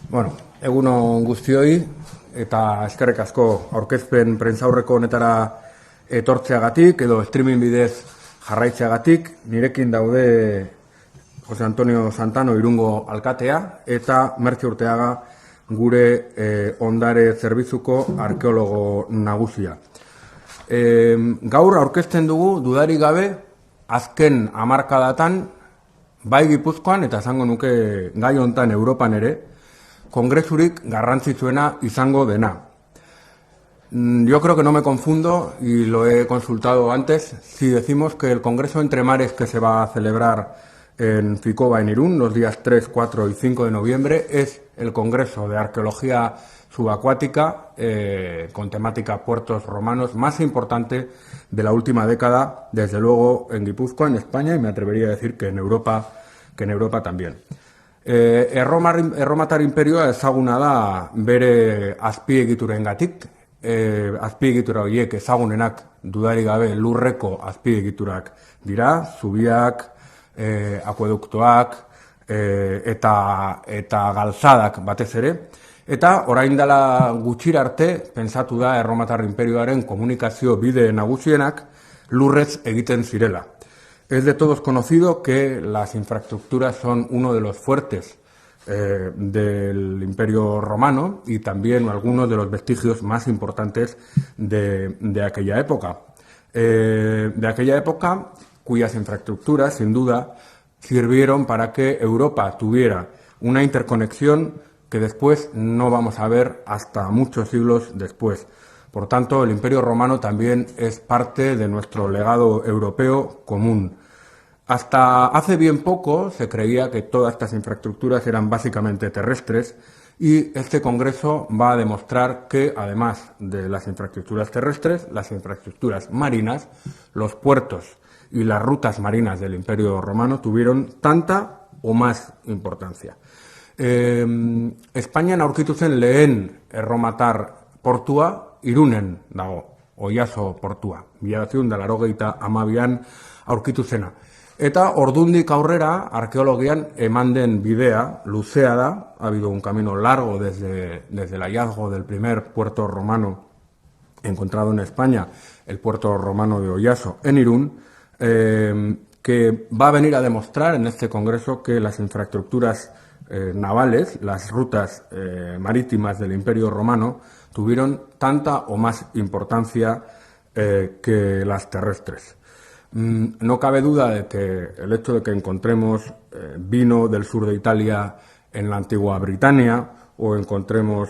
Bueno, egunon guztioi eta eskerrik asko aurkezpen prentsaurreko honetara etortzeagatik edo streaming bidez jarraitzeagatik. Nirekin daude Jose Antonio Santano Irungo alkatea eta Mertxe Urteaga gure ondare zerbitzuko arkeologo nagusia. Gaur aurkezten dugu dudarik gabe azken hamarkadatan bai Gipuzkoan eta esango nuke gai hontan Europan ere kongresurik garrantzitsuena izango dena. Yo creo que no me confundo y lo he consultado antes si decimos que el Congreso Entre Mares que se va a celebrar en Ficoba, en Irún, los días 3, 4 y 5 de noviembre, es el Congreso de Arqueología Subacuática con temática puertos romanos más importante de la última década, desde luego en Guipúzcoa, en España, y me atrevería a decir que en Europa también. Erromatar imperioa ezaguna da bere azpiegiturengatik, azpiegitura horiek ezagunenak dudarik gabe lurreko azpiegiturak dira, zubiak, akueduktoak eta galtzadak batez ere, eta orain dela gutxira arte pentsatu da Erromatar imperioaren komunikazio bide nagusienak lurrez egiten zirela. Es de todos conocido que las infraestructuras son uno de los fuertes del Imperio Romano y también algunos de los vestigios más importantes de aquella época. Cuyas infraestructuras, sin duda, sirvieron para que Europa tuviera una interconexión que después no vamos a ver hasta muchos siglos después. Por tanto, el Imperio Romano también es parte de nuestro legado europeo común. Hasta hace bien poco se creía que todas estas infraestructuras eran básicamente terrestres y este congreso va a demostrar que, además de las infraestructuras terrestres, las infraestructuras marinas, los puertos y las rutas marinas del Imperio Romano tuvieron tanta o más importancia. Espainian aurkitu zen lehen erromatar portua Irunen dago, Oiaso portua, 1982an aurkitu zena. Eta ordundik aurrera arkeologian eman den bidea luzea da, ha habido un camino largo desde el hallazgo del primer puerto romano encontrado en España, el puerto romano de Oiaso en Irún, que va a venir a demostrar en este congreso que las infraestructuras navales, las rutas marítimas del Imperio Romano, tuvieron tanta o más importancia que las terrestres. No cabe duda de que el hecho de que encontremos vino del sur de Italia en la antigua Britania o encontremos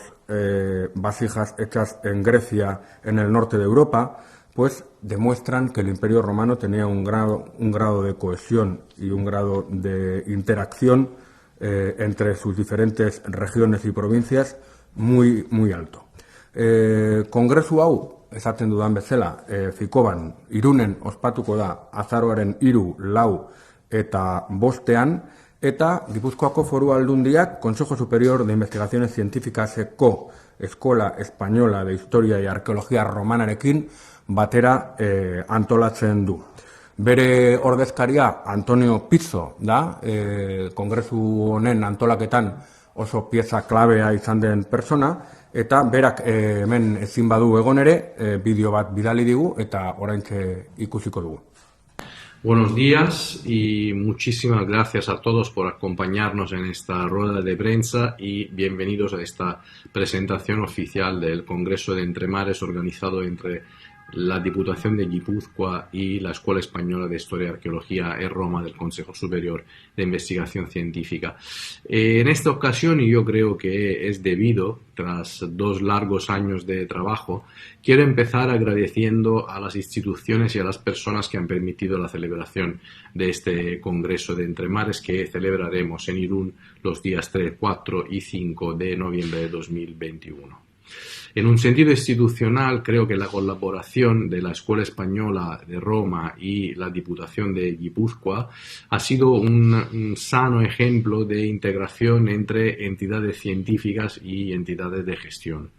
vasijas hechas en Grecia en el norte de Europa, pues demuestran que el Imperio Romano tenía un grado de cohesión y un grado de interacción entre sus diferentes regiones y provincias muy, muy alto. Kongresu hau, esaten dudan bezala, Fikoban, Irunen ospatuko da azaroaren 3, 4 eta 5 eta Gipuzkoako Foru Aldundiak Consejo Superior de Investigaciones Científicaseko Eskola Española de Historia y Arqueología Romanarekin batera antolatzen du. Bere ordezkaria Antonio Pizzo da, kongresu honen antolaketan oso pieza klabea izan den persona, eta berak hemen ezin badu egon ere, bideo bat bidali digu eta oraintxe ikusiko dugu. Buenos días y muchísimas gracias a todos por acompañarnos en esta rueda de prensa y bienvenidos a esta presentación oficial del Congreso de Entre Mares organizado entre la Diputación de Guipúzcoa y la Escuela Española de Historia y Arqueología en Roma del Consejo Superior de Investigación Científica. En esta ocasión, y yo creo que es debido, tras 2 largos años de trabajo, quiero empezar agradeciendo a las instituciones y a las personas que han permitido la celebración de este Congreso de Entre Mares que celebraremos en Irún los días 3, 4 y 5 de noviembre de 2021. En un sentido institucional, creo que la colaboración de la Escuela Española de Roma y la Diputación de Guipúzcoa ha sido un sano ejemplo de integración entre entidades científicas y entidades de gestión.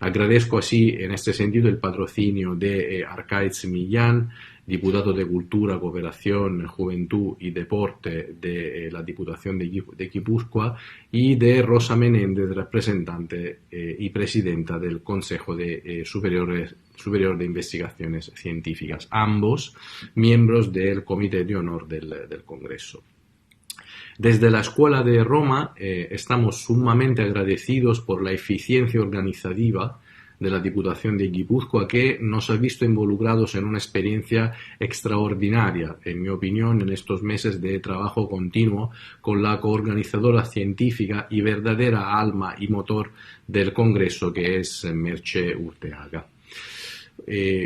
Agradezco así, en este sentido, el patrocinio de Arcaiz Millán, diputado de Cultura, Cooperación, Juventud y Deporte de la Diputación de Guipúzcoa, y de Rosa Menéndez, representante y presidenta del Consejo Superior de Investigaciones Científicas, ambos miembros del Comité de Honor del Congreso. Desde la Escuela de Roma estamos sumamente agradecidos por la eficiencia organizativa de la Diputación de Guipúzcoa, que nos ha visto involucrados en una experiencia extraordinaria, en mi opinión, en estos meses de trabajo continuo con la coorganizadora científica y verdadera alma y motor del Congreso, que es Merche Urteaga.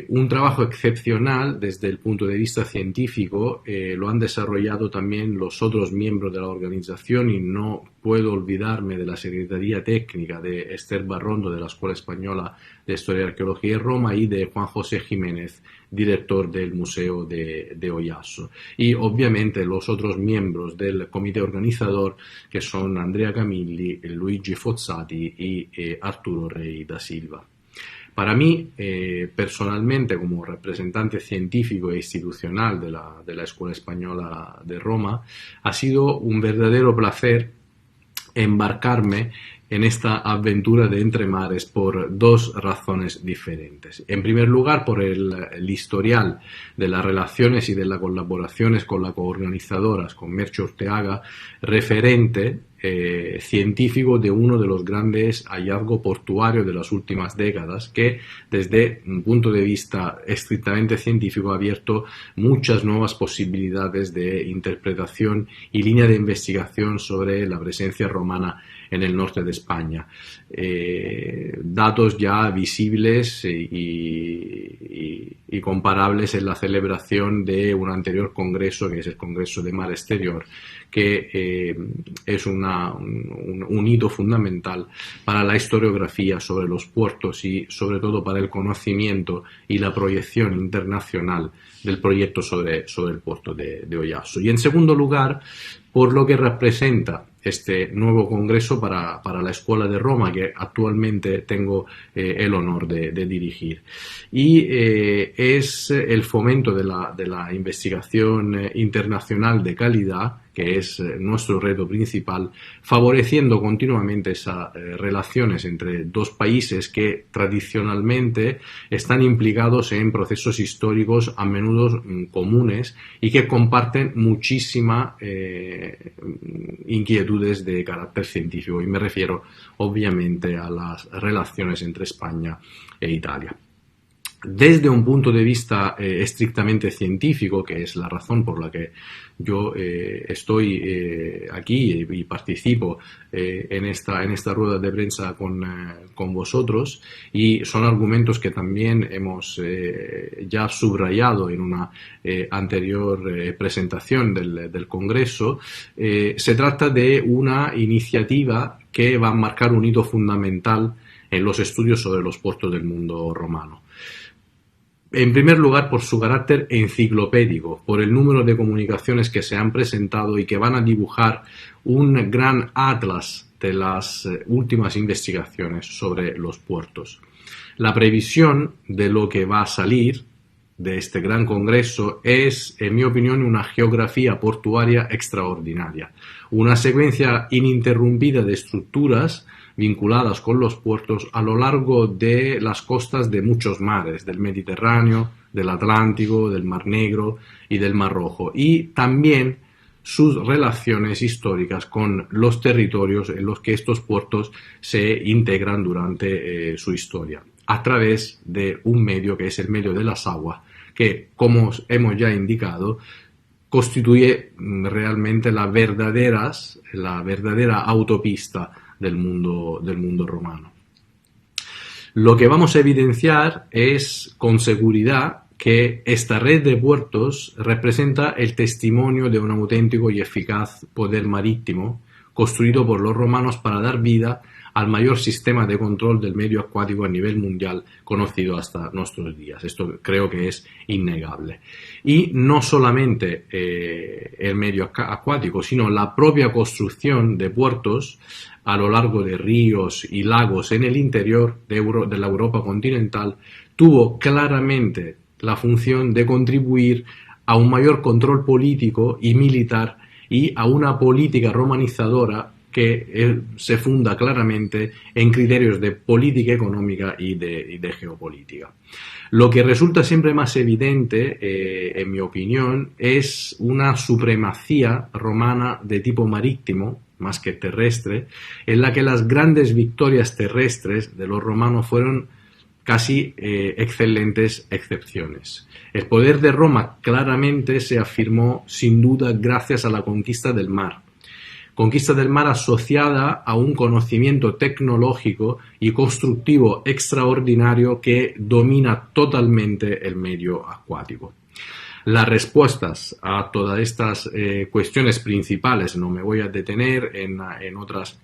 Un trabajo excepcional desde el punto de vista científico lo han desarrollado también los otros miembros de la organización, y no puedo olvidarme de la Secretaría Técnica de Esther Barrondo, de la Escuela Española de Historia y Arqueología de Roma, y de Juan José Jiménez, director del Museo de Oyasso. Y obviamente los otros miembros del comité organizador, que son Andrea Camilli, Luigi Fozzati y Arturo Rey da Silva. Para mí, personalmente, como representante científico e institucional de la Escuela Española de Roma, ha sido un verdadero placer embarcarme en esta aventura de Entre Mares por dos razones diferentes. En primer lugar, por el historial de las relaciones y de las colaboraciones con las coorganizadoras, con Merche Urteaga, referente científico de uno de los grandes hallazgos portuarios de las últimas décadas, que desde un punto de vista estrictamente científico ha abierto muchas nuevas posibilidades de interpretación y línea de investigación sobre la presencia romana en el norte de España. Datos ya visibles y comparables en la celebración de un anterior congreso, que es el Congreso de Mar Exterior, que es un hito fundamental para la historiografía sobre los puertos y sobre todo para el conocimiento y la proyección internacional del proyecto sobre el puerto de Oyasso. Y en segundo lugar, por lo que representa este nuevo congreso para la Escuela de Roma, que actualmente tengo el honor de dirigir. Y es el fomento de la investigación internacional de calidad, que es nuestro reto principal, favoreciendo continuamente esas relaciones entre dos países que tradicionalmente están implicados en procesos históricos a menudo comunes y que comparten muchísimas inquietudes de carácter científico, y me refiero obviamente a las relaciones entre España e Italia. Desde un punto de vista estrictamente científico, que es la razón por la que yo estoy aquí y participo en esta rueda de prensa con vosotros, y son argumentos que también hemos ya subrayado en una anterior presentación del Congreso, se trata de una iniciativa que va a marcar un hito fundamental en los estudios sobre los puertos del mundo romano. En primer lugar, por su carácter enciclopédico, por el número de comunicaciones que se han presentado y que van a dibujar un gran atlas de las últimas investigaciones sobre los puertos. La previsión de lo que va a salir de este gran congreso es, en mi opinión, una geografía portuaria extraordinaria, una secuencia ininterrumpida de estructuras vinculadas con los puertos a lo largo de las costas de muchos mares, del Mediterráneo, del Atlántico, del Mar Negro y del Mar Rojo, y también sus relaciones históricas con los territorios en los que estos puertos se integran durante su historia, a través de un medio que es el medio de las aguas, que, como hemos ya indicado, constituye realmente la verdadera autopista del mundo romano. Lo que vamos a evidenciar es con seguridad que esta red de puertos representa el testimonio de un auténtico y eficaz poder marítimo construido por los romanos para dar vida al mayor sistema de control del medio acuático a nivel mundial conocido hasta nuestros días. Esto creo que es innegable. Y no solamente el medio acuático, sino la propia construcción de puertos a lo largo de ríos y lagos en el interior de la Europa continental, tuvo claramente la función de contribuir a un mayor control político y militar y a una política romanizadora que se funda claramente en criterios de política económica y de geopolítica. Lo que resulta siempre más evidente, en mi opinión, es una supremacía romana de tipo marítimo, más que terrestre, en la que las grandes victorias terrestres de los romanos fueron casi excelentes excepciones. El poder de Roma claramente se afirmó sin duda gracias a la conquista del mar asociada a un conocimiento tecnológico y constructivo extraordinario que domina totalmente el medio acuático. Las respuestas a todas estas cuestiones principales, no me voy a detener en otras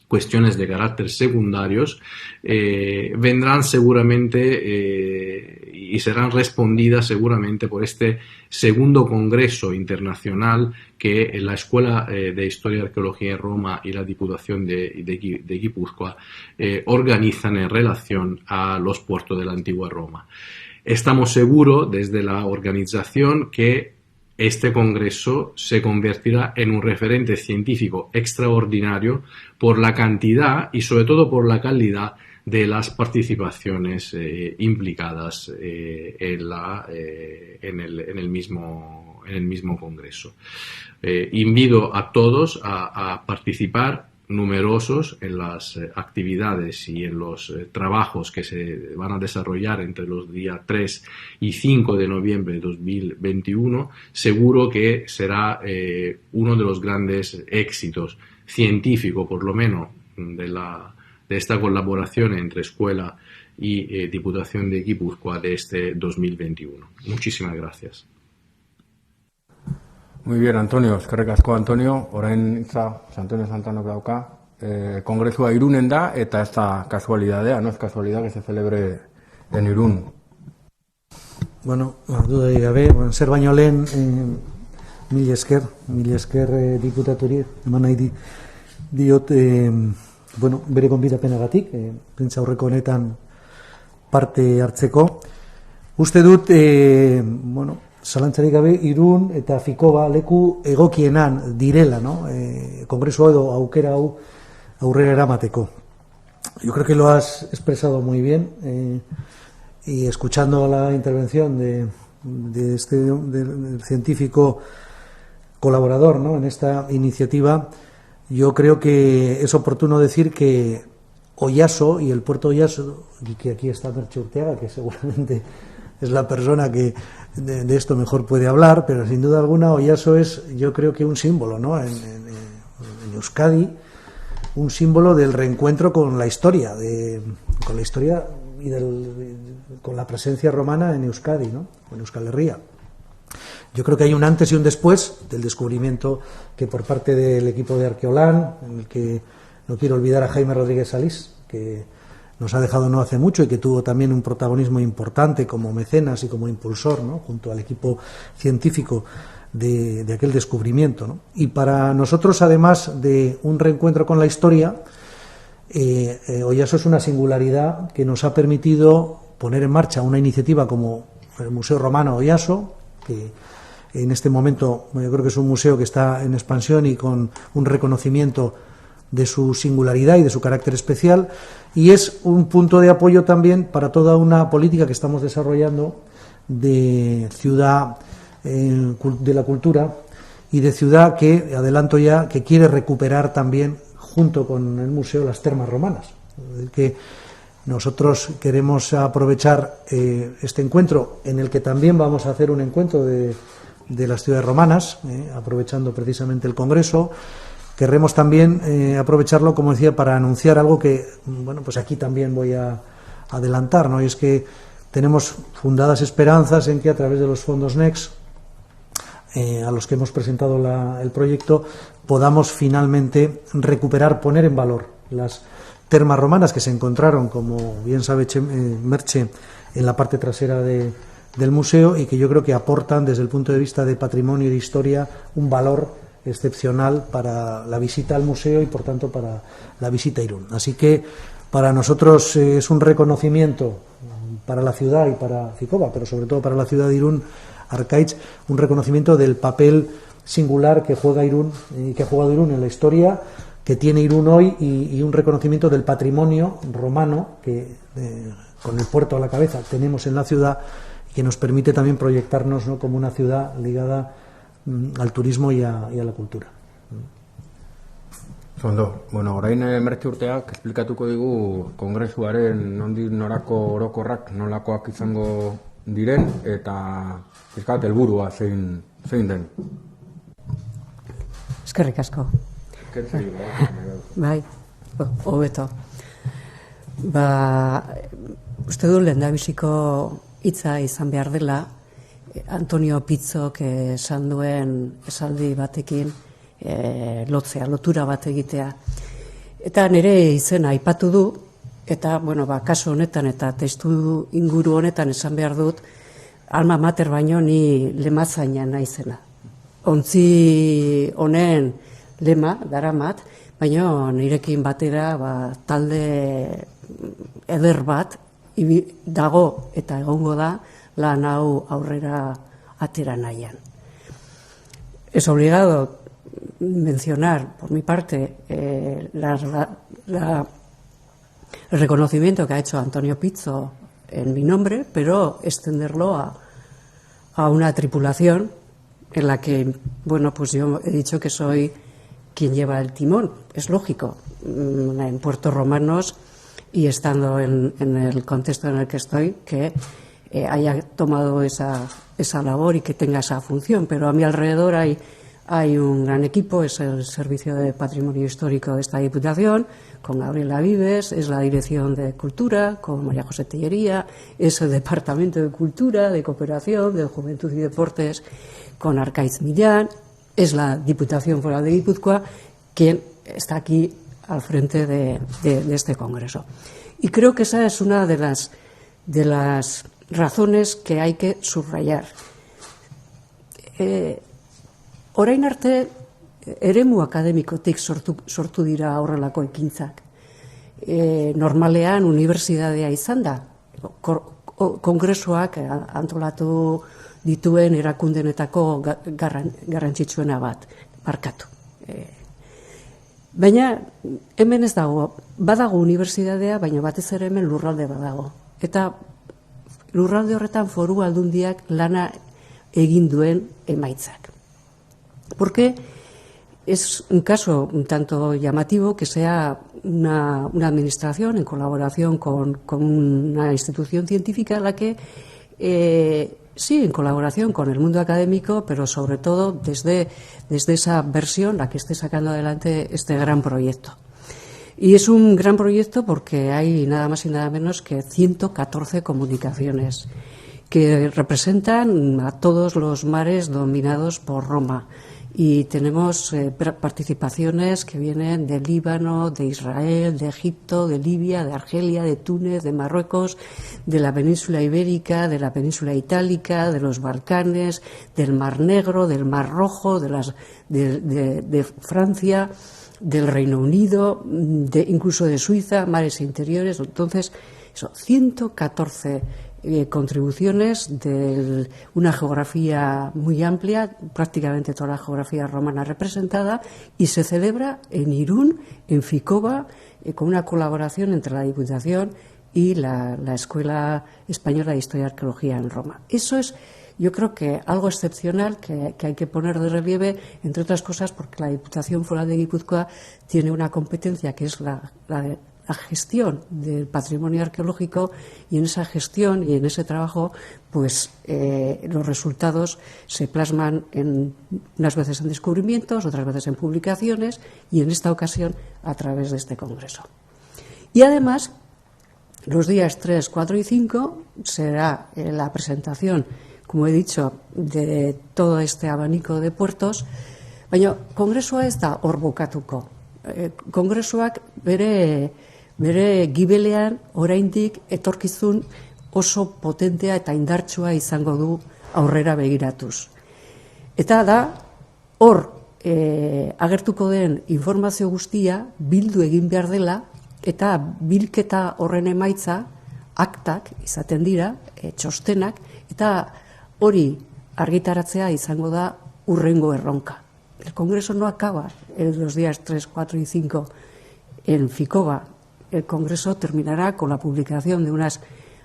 cuestiones de carácter secundarios, vendrán seguramente y serán respondidas seguramente por este segundo congreso internacional que la Escuela de Historia y Arqueología en Roma y la Diputación de Guipúzcoa organizan en relación a los puertos de la antigua Roma. Estamos seguros desde la organización que este congreso se convertirá en un referente científico extraordinario por la cantidad y sobre todo por la calidad de las participaciones implicadas en el mismo congreso. Invito a todos a participar numerosos en las actividades y en los trabajos que se van a desarrollar entre los días 3 y 5 de noviembre de 2021. Seguro que será uno de los grandes éxitos científicos, por lo menos, de esta colaboración entre Escuela y Diputación de Guipúzcoa de este 2021. Muchísimas gracias. Muy bien, Antonio, eskerrik asko, Antonio. Orain hitza Antonio Santanok dauka. Kongresua Irunen da, eta ez da kasualidadea, no es casualidad que se celebre en Irún. Bueno, dudarik gabe, zer baino lehen, mila esker diputaturi, eman nahi diot, bere gonbidapenagatik, prentsa aurreko honetan parte hartzeko. Uste dut, zalantzarik gabe, Irún eta Fikoba leku egokienan direla, ¿no? Kongresu edo aukera hau aurrera eramateko. Yo creo que lo has expresado muy bien y escuchando la intervención del científico colaborador, ¿no?, en esta iniciativa, yo creo que es oportuno decir que Oyaso y el puerto Oyaso, y que aquí está Merche Urteaga, que seguramente es la persona que de esto mejor puede hablar, pero sin duda alguna Oyaso es, yo creo que un símbolo, ¿no?, en Euskadi, un símbolo del reencuentro con la historia, y con la presencia romana en Euskadi, ¿no?, en Euskal Herria. Yo creo que hay un antes y un después del descubrimiento que por parte del equipo de Arqueolán, en el que no quiero olvidar a Jaime Rodríguez Salís, que nos ha dejado no hace mucho y que tuvo también un protagonismo importante como mecenas y como impulsor, ¿no?, junto al equipo científico de aquel descubrimiento, ¿no? Y para nosotros, además de un reencuentro con la historia, Oyaso es una singularidad que nos ha permitido poner en marcha una iniciativa como el Museo Romano Oyaso, que en este momento yo creo que es un museo que está en expansión y con un reconocimiento de su singularidad y de su carácter especial, y es un punto de apoyo también para toda una política que estamos desarrollando de ciudad de la cultura y de ciudad que, adelanto ya, que quiere recuperar también junto con el museo las termas romanas, que nosotros queremos aprovechar este encuentro, en el que también vamos a hacer un encuentro de las ciudades romanas, aprovechando precisamente el Congreso. Querremos también aprovecharlo, como decía, para anunciar algo que, bueno, pues aquí también voy a adelantar, ¿no? Y es que tenemos fundadas esperanzas en que a través de los fondos Next, a los que hemos presentado el proyecto, podamos finalmente recuperar, poner en valor las termas romanas que se encontraron, como bien sabe Merche, en la parte trasera del museo, y que yo creo que aportan desde el punto de vista de patrimonio y de historia un valor excepcional para la visita al museo y, por tanto, para la visita a Irún. Así que para nosotros es un reconocimiento para la ciudad y para Ficoba, pero sobre todo para la ciudad de Irún, Arkaitz, un reconocimiento del papel singular que juega Irún y que ha jugado Irún en la historia, que tiene Irún hoy, y un reconocimiento del patrimonio romano que, con el puerto a la cabeza, tenemos en la ciudad, y que nos permite también proyectarnos, ¿no?, como una ciudad ligada al turismo y a la cultura. Ondo, bueno, orain merke urteak esplikatuko digu kongresuaren nondik norako orokorrak nolakoak izango diren eta pizkat helburua zein den. Eskerrik asko. Bai, hobeto. Uste du lehendabiziko hitza izan behar dela Antonio Pizzok esan duen esaldi batekin lotura bat egitea. Eta nire izena aipatu du, eta, kasu honetan eta testu inguru honetan esan behar dut, alma mater baino ni lemazaina naizena. Ontzi honen lema, daramat, baina nirekin batera talde eder bat dago eta egongo da lan hau aurrera atera nahian. Es obligado mencionar, por mi parte, el reconocimiento que ha hecho Antonio Pizzo en mi nombre, pero extenderlo a una tripulación en la que, pues yo he dicho que soy quien lleva el timón. Es lógico, en puertos romanos y estando en el contexto en el que estoy, que haya tomado esa labor y que tenga esa función, pero a mi alrededor hay un gran equipo, es el Servicio de Patrimonio Histórico de esta Diputación, con Gabriela Vives, es la Dirección de Cultura, con María José Tellería, es el Departamento de Cultura, de Cooperación, de Juventud y Deportes, con Arkaitz Millán, es la Diputación Foral de Guipúzcoa, quien está aquí al frente de este Congreso. Y creo que esa es una de las razones que hay que subrayar. Orain arte, eremu akademikotik sortu dira horrelako ekintzak. Normalean, unibertsitatea izan da, kongresoak antolatu dituen erakundenetako garrantzitsuena bat, barkatu. Baina, hemen ez dago, badago unibertsitatea, baina batez ere hemen lurralde badago. Eta lurralde horretan Foru Aldundiak lana egin duen emaitzak. Porque es un caso un tanto llamativo que sea una administración en colaboración con una institución científica la que, sí, en colaboración con el mundo académico, pero sobre todo desde esa versión la que esté sacando adelante este gran proyecto. Y es un gran proyecto porque hay nada más y nada menos que 114 comunicaciones que representan a todos los mares dominados por Roma. Y tenemos participaciones que vienen de Líbano, de Israel, de Egipto, de Libia, de Argelia, de Túnez, de Marruecos, de la península ibérica, de la península itálica, de los Balcanes, del Mar Negro, del Mar Rojo, de Francia, del Reino Unido, incluso de Suiza, mares interiores. Entonces, 114 contribuciones de una geografía muy amplia, prácticamente toda la geografía romana representada, y se celebra en Irún, en Ficoba, con una colaboración entre la Diputación y la Escuela Española de Historia y Arqueología en Roma. Eso es, yo creo que algo excepcional que hay que poner de relieve, entre otras cosas porque la Diputación Foral de Guipúzcoa tiene una competencia que es la gestión del patrimonio arqueológico, y en esa gestión y en ese trabajo pues los resultados se plasman unas veces en descubrimientos, otras veces en publicaciones, y en esta ocasión a través de este congreso. Y además, los días 3, 4 y 5 será la presentación, como he dicho, de todo este abanico de puertos, baina kongresua ez da hor bukatuko. Kongresuak bere gibelean oraindik etorkizun oso potentea eta indartsua izango du aurrera begiratuz. Eta da hor agertuko den informazio guztia bildu egin behar dela, eta bilketa horren emaitza aktak izaten dira, txostenak, eta hori argitaratzea izango da hurrengo erronka. El Congreso no acaba en los días 3, 4 y 5 en Ficoba. El Congreso terminará con la publicación de unas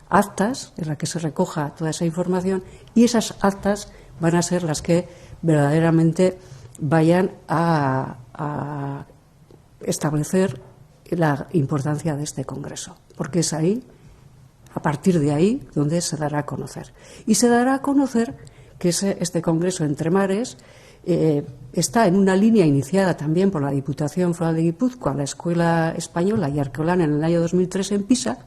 actas en las que se recoja toda esa información, y esas actas van a ser las que verdaderamente vayan a establecer la importancia de este Congreso, porque es ahí, a partir de ahí, donde se dará a conocer. Y se dará a conocer que este Congreso Entre Mares está en una línea iniciada también por la Diputación Foral de Guipúzcoa, la Escuela Española y Arqueolán en el año 2003 en Pisa,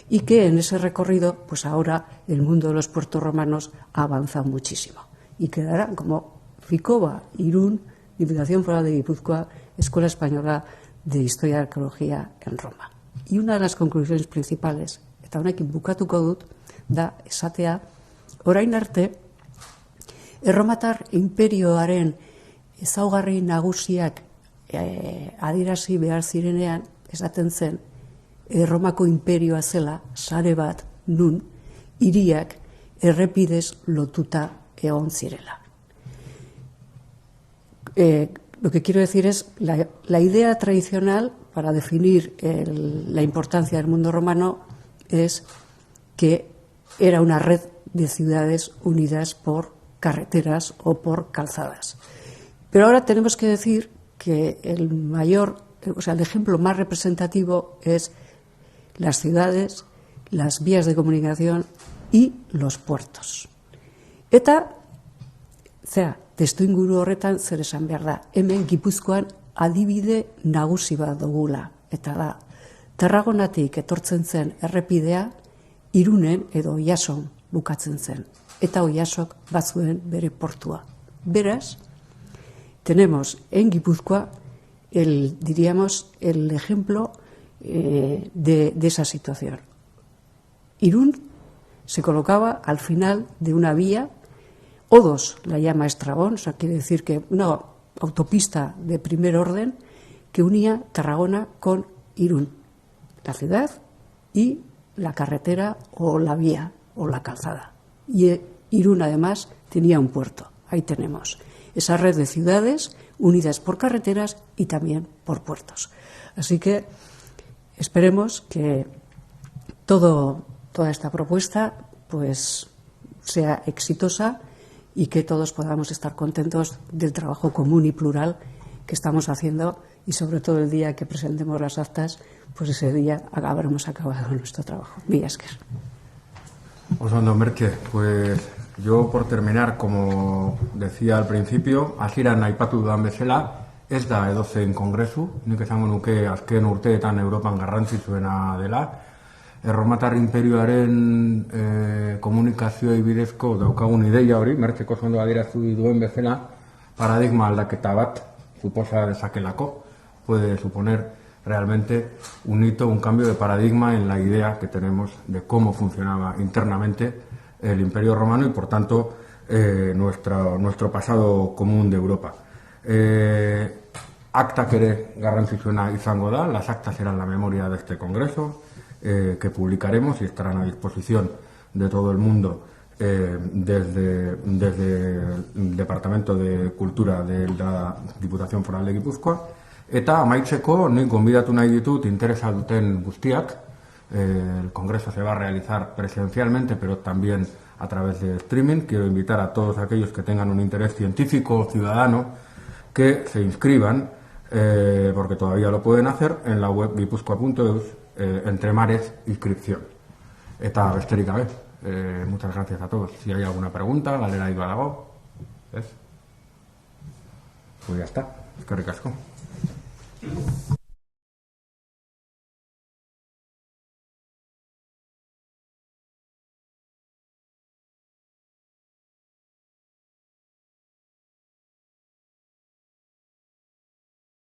y que en ese recorrido, pues ahora el mundo de los puertos romanos ha avanzado muchísimo. Y quedarán como Ficoba, Irún, Diputación Foral de Guipúzcoa, Escuela Española de Historia y Arqueología en Roma. Y una de las conclusiones principales, eta honekin bukatuko dut, da esatea, orain arte, Erromatar inperioaren ezaugarri nagusiak adierazi behar zirenean, esaten zen, Erromako inperioa zela, sare bat, nun, hiriak errepidez lotuta egon zirela. Lo que quiero decir es, la idea tradicional para definir la importancia del mundo romano es que era una red de ciudades unidas por carreteras o por calzadas. Pero ahora tenemos que decir que el ejemplo más representativo es las ciudades, las vías de comunicación y los puertos. Eta, testuinguru horretan zer esan behar da, hemen Gipuzkoan adibide nagusi bat dugula, eta da, Tarragonatik etortzen zen errepidea Irunen edo Oiason bukatzen zen, eta Oiasok bazuen bere portua. Beraz, tenemos en Guipúzcoa el ejemplo de esa situación. Irún se colocaba al final de una vía, Odos la llama Estrabón, o sea, quiere decir que una autopista de primer orden que unía Tarragona con Irún, la ciudad y la carretera o la vía o la calzada. Y Irún además tenía un puerto. Ahí tenemos esa red de ciudades unidas por carreteras y también por puertos. Así que esperemos que toda esta propuesta pues sea exitosa y que todos podamos estar contentos del trabajo común y plural que estamos haciendo, y sobre todo el día que presentemos las actas, pues ese día habremos acabado nuestro trabajo. Mila esker. Osondo Merche, pues yo por terminar, como decía al principio, hasieran aipatu dudan bezala, ez da edozein kongresu, nik esango nuke azken urteetan Europan garrantzitsuena dela. Erromatar imperioaren komunikazioei bidezko daukagun ideia hori, Mertxeko ondo adierazu duen bezala, paradigma aldaketa bat suposa dezakelako, puede suponer realmente un hito, un cambio de paradigma en la idea que tenemos de cómo funcionaba internamente el Imperio Romano y, por tanto, nuestro pasado común de Europa. Aktak ere garrantzitsuena izango da, las actas serán la memoria de este congreso, que publicaremos y estarán a disposición de todo el mundo desde el Departamento de Cultura de la Diputación Foral de Guipúzcoa. Eta amaitzeko, nik gonbidatu nahi ditut interesa duten guztiak. El congreso se va a realizar presencialmente, pero también a través de streaming. Quiero invitar a todos aquellos que tengan un interés científico o ciudadano que se inscriban, porque todavía lo pueden hacer, en la web guipuzcoa.eus, Entre Mares, inscripción. Eta besterik gabe, muchas gracias a todos. Si hay alguna pregunta, galera ido dago. Pues ya está. Eskerrik asko.